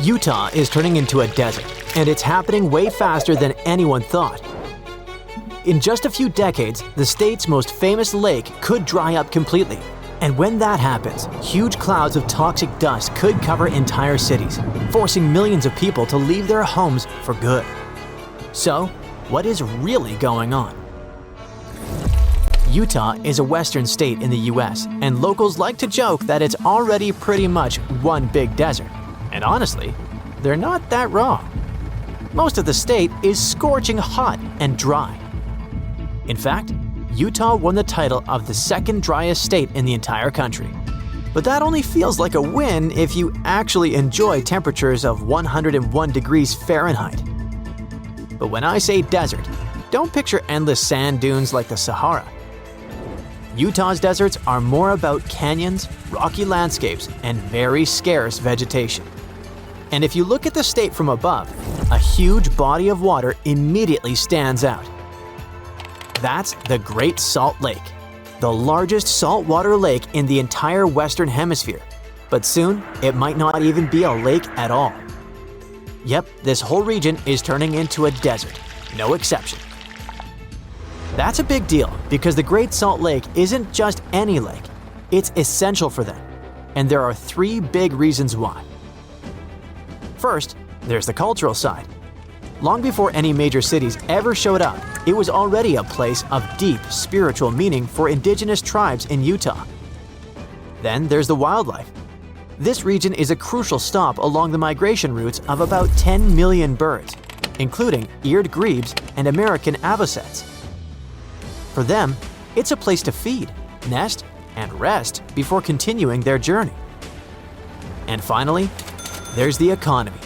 Utah is turning into a desert, and it's happening way faster than anyone thought. In just a few decades, the state's most famous lake could dry up completely. And when that happens, huge clouds of toxic dust could cover entire cities, forcing millions of people to leave their homes for good. So, what is really going on? Utah is a western state in the US, and locals like to joke that it's already pretty much one big desert. And honestly, they're not that wrong. Most of the state is scorching hot and dry. In fact, Utah won the title of the second driest state in the entire country. But that only feels like a win if you actually enjoy temperatures of 101 degrees Fahrenheit. But when I say desert, don't picture endless sand dunes like the Sahara. Utah's deserts are more about canyons, rocky landscapes, and very scarce vegetation. And if you look at the state from above, a huge body of water immediately stands out. That's the Great Salt Lake, the largest saltwater lake in the entire Western Hemisphere. But soon, it might not even be a lake at all. Yep, this whole region is turning into a desert, no exception. That's a big deal because the Great Salt Lake isn't just any lake, it's essential for them. And there are three big reasons why. First, there's the cultural side. Long before any major cities ever showed up, it was already a place of deep spiritual meaning for indigenous tribes in Utah. Then there's the wildlife. This region is a crucial stop along the migration routes of about 10 million birds, including eared grebes and American avocets. For them, it's a place to feed, nest, and rest before continuing their journey. And finally, there's the economy.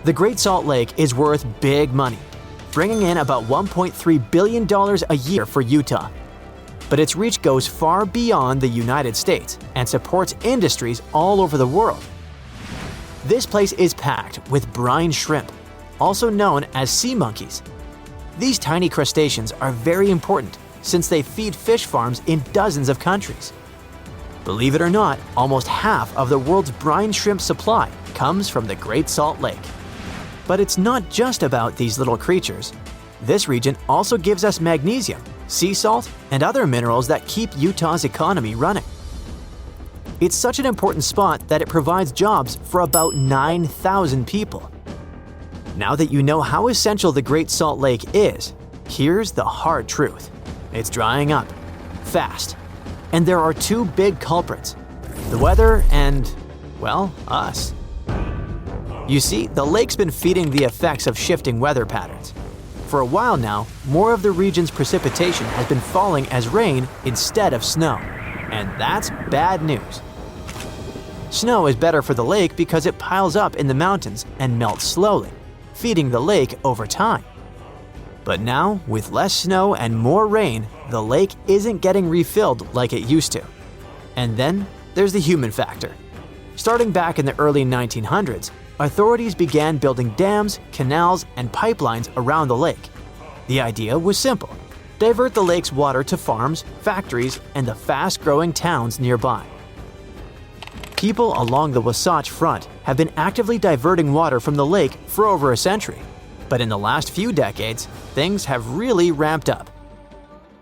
The Great Salt Lake is worth big money, bringing in about $1.3 billion a year for Utah. But its reach goes far beyond the United States and supports industries all over the world. This place is packed with brine shrimp, also known as sea monkeys. These tiny crustaceans are very important since they feed fish farms in dozens of countries. Believe it or not, almost half of the world's brine shrimp supply comes from the Great Salt Lake. But it's not just about these little creatures. This region also gives us magnesium, sea salt, and other minerals that keep Utah's economy running. It's such an important spot that it provides jobs for about 9,000 people. Now that you know how essential the Great Salt Lake is, here's the hard truth. It's drying up, fast. And there are two big culprits: the weather and, well, us. You see, the lake's been feeding the effects of shifting weather patterns. For a while now, more of the region's precipitation has been falling as rain instead of snow. And that's bad news. Snow is better for the lake because it piles up in the mountains and melts slowly, feeding the lake over time. But now, with less snow and more rain, the lake isn't getting refilled like it used to. And then there's the human factor. Starting back in the early 1900s, authorities began building dams, canals, and pipelines around the lake. The idea was simple: divert the lake's water to farms, factories, and the fast-growing towns nearby. People along the Wasatch Front have been actively diverting water from the lake for over a century. But in the last few decades, things have really ramped up.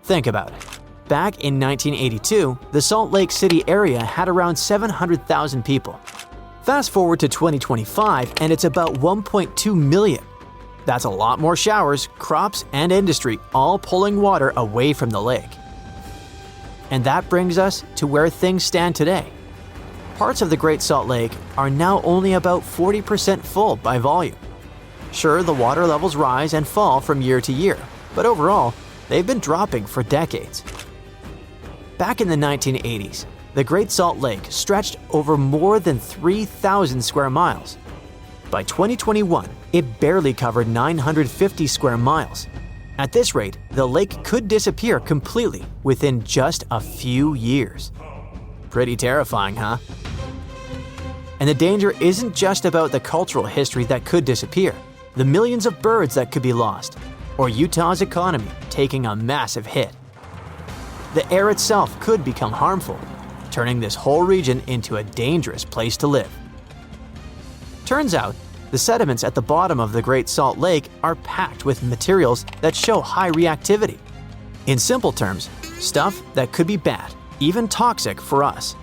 Think about it. Back in 1982, the Salt Lake City area had around 700,000 people. Fast forward to 2025 and it's about 1.2 million. That's a lot more showers, crops, and industry all pulling water away from the lake. And that brings us to where things stand today. Parts of the Great Salt Lake are now only about 40% full by volume. Sure, the water levels rise and fall from year to year, but overall, they've been dropping for decades. Back in the 1980s, the Great Salt Lake stretched over more than 3,000 square miles. By 2021, it barely covered 950 square miles. At this rate, the lake could disappear completely within just a few years. Pretty terrifying, huh? And the danger isn't just about the cultural history that could disappear, the millions of birds that could be lost, or Utah's economy taking a massive hit. The air itself could become harmful, turning this whole region into a dangerous place to live. Turns out, the sediments at the bottom of the Great Salt Lake are packed with materials that show high reactivity. In simple terms, stuff that could be bad, even toxic for us.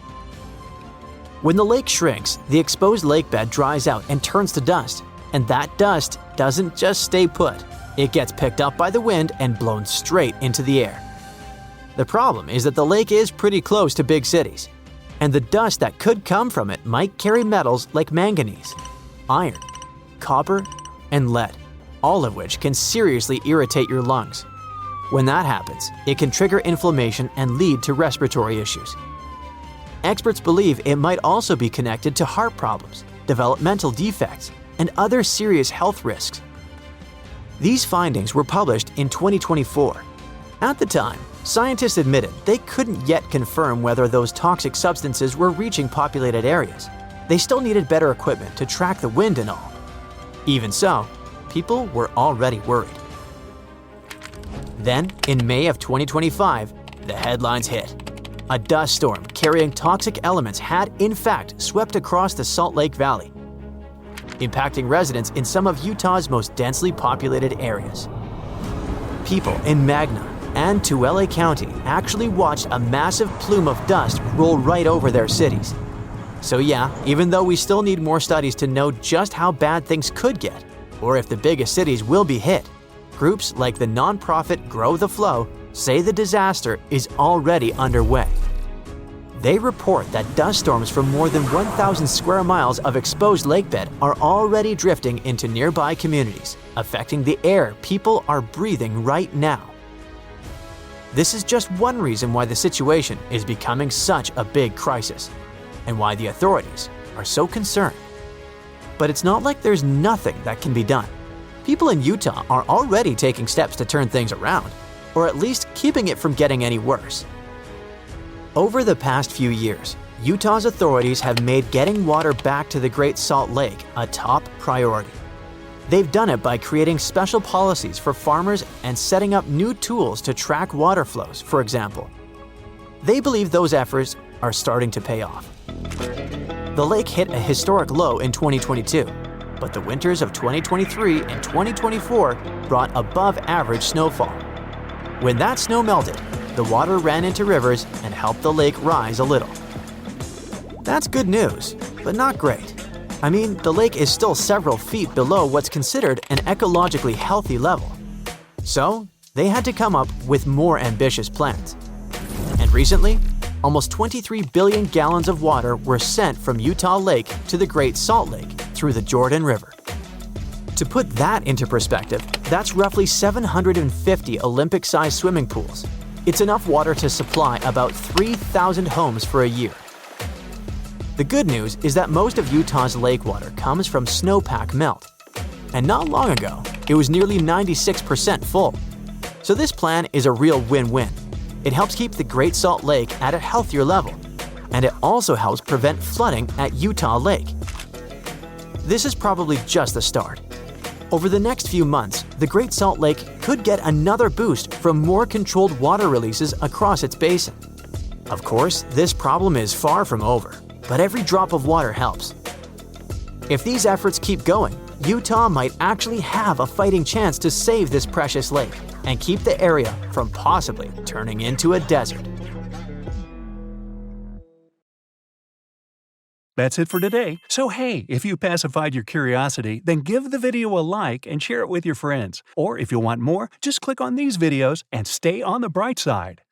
When the lake shrinks, the exposed lakebed dries out and turns to dust, and that dust doesn't just stay put. It gets picked up by the wind and blown straight into the air. The problem is that the lake is pretty close to big cities, and the dust that could come from it might carry metals like manganese, iron, copper, and lead, all of which can seriously irritate your lungs. When that happens, it can trigger inflammation and lead to respiratory issues. Experts believe it might also be connected to heart problems, developmental defects, and other serious health risks. These findings were published in 2024. At the time, scientists admitted they couldn't yet confirm whether those toxic substances were reaching populated areas. They still needed better equipment to track the wind and all. Even so, people were already worried. Then, in May of 2025, the headlines hit. A dust storm carrying toxic elements had, in fact, swept across the Salt Lake Valley, impacting residents in some of Utah's most densely populated areas. People in Magna and Tooele County actually watched a massive plume of dust roll right over their cities. So yeah, even though we still need more studies to know just how bad things could get, or if the biggest cities will be hit, groups like the nonprofit Grow the Flow say the disaster is already underway. They report that dust storms from more than 1,000 square miles of exposed lakebed are already drifting into nearby communities, affecting the air people are breathing right now. This is just one reason why the situation is becoming such a big crisis, and why the authorities are so concerned. But it's not like there's nothing that can be done. People in Utah are already taking steps to turn things around, or at least keeping it from getting any worse. Over the past few years, Utah's authorities have made getting water back to the Great Salt Lake a top priority. They've done it by creating special policies for farmers and setting up new tools to track water flows, for example. They believe those efforts are starting to pay off. The lake hit a historic low in 2022, but the winters of 2023 and 2024 brought above-average snowfall. When that snow melted, the water ran into rivers and helped the lake rise a little. That's good news, but not great. I mean, the lake is still several feet below what's considered an ecologically healthy level. So, they had to come up with more ambitious plans. And recently, almost 23 billion gallons of water were sent from Utah Lake to the Great Salt Lake through the Jordan River. To put that into perspective, that's roughly 750 Olympic-sized swimming pools. It's enough water to supply about 3,000 homes for a year. The good news is that most of Utah's lake water comes from snowpack melt. And not long ago, it was nearly 96% full. So this plan is a real win-win. It helps keep the Great Salt Lake at a healthier level, and it also helps prevent flooding at Utah Lake. This is probably just the start. Over the next few months, the Great Salt Lake could get another boost from more controlled water releases across its basin. Of course, this problem is far from over, but every drop of water helps. If these efforts keep going, Utah might actually have a fighting chance to save this precious lake and keep the area from possibly turning into a desert. That's it for today. So hey, if you pacified your curiosity, then give the video a like and share it with your friends. Or if you want more, just click on these videos and stay on the bright side.